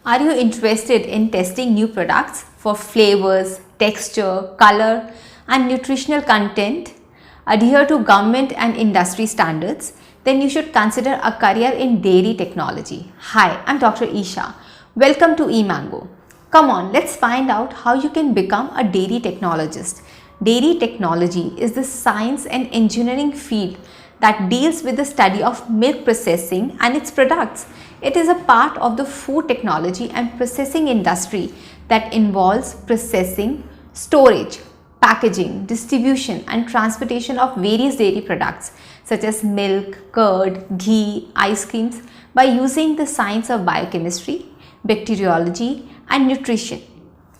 Are you interested in testing new products for flavors, texture, color, and nutritional content, adhere to government and industry standards? Then you should consider a career in dairy technology. Hi, I'm Dr. Isha. Welcome to eMango. Come on, let's find out how you can become a dairy technologist. Dairy technology is the science and engineering field that deals with the study of milk processing and its products. It is a part of the food technology and processing industry that involves processing, storage, packaging, distribution and transportation of various dairy products such as milk, curd, ghee, ice creams by using the science of biochemistry, bacteriology and nutrition.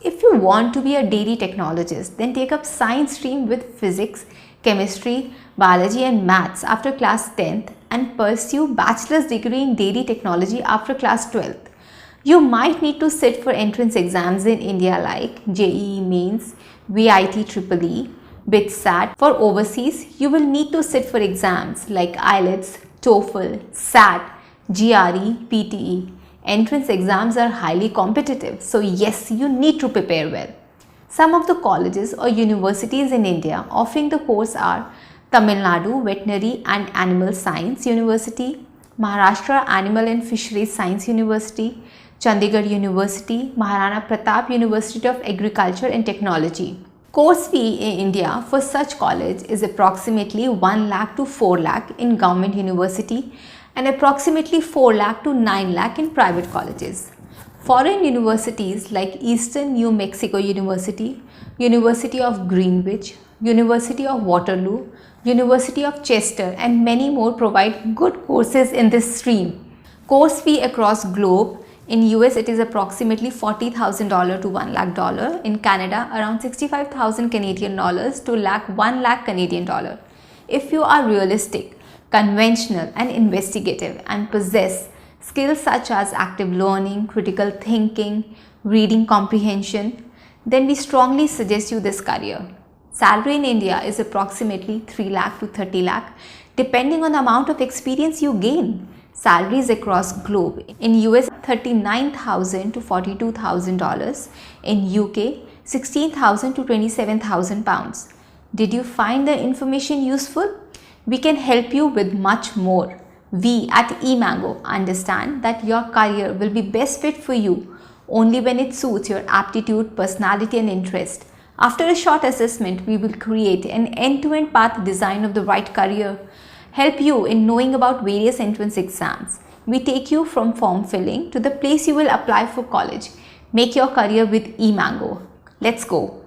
If you want to be a dairy technologist, then take up science stream with physics, chemistry, biology and maths after class 10th and pursue bachelor's degree in dairy technology after class 12th. You might need to sit for entrance exams in India like JEE Mains, VIT-EEE, BITSAT. For overseas, you will need to sit for exams like IELTS, TOEFL, SAT, GRE, PTE. Entrance exams are highly competitive, so yes, you need to prepare well. Some of the colleges or universities in India offering the course are Tamil Nadu Veterinary and Animal Science University, Maharashtra Animal and Fisheries Science University, Chandigarh University, Maharana Pratap University of Agriculture and Technology. Course fee in India for such college is approximately 1 lakh to 4 lakh in government university and approximately 4 lakh to 9 lakh in private colleges. Foreign universities like Eastern New Mexico University, University of Greenwich, University of Waterloo, University of Chester and many more provide good courses in this stream. Course fee across globe: in US it is approximately $40,000 to $1 lakh, in Canada around 65,000 Canadian dollars to 1 lakh Canadian dollar. If you are realistic, conventional and investigative and possess skills such as active learning, critical thinking, reading comprehension, then we strongly suggest you this career. Salary in India is approximately 3 lakh to 30 lakh depending on the amount of experience you gain. Salaries across globe: in US $39,000 to $42,000, in UK $16,000 to £27,000. Did you find the information useful? We can help you with much more. We at eMango understand that your career will be best fit for you only when it suits your aptitude, personality and interest. After a short assessment, we will create an end-to-end path design of the right career, help you in knowing about various entrance exams. We take you from form filling to the place you will apply for college. Make your career with eMango. Let's go.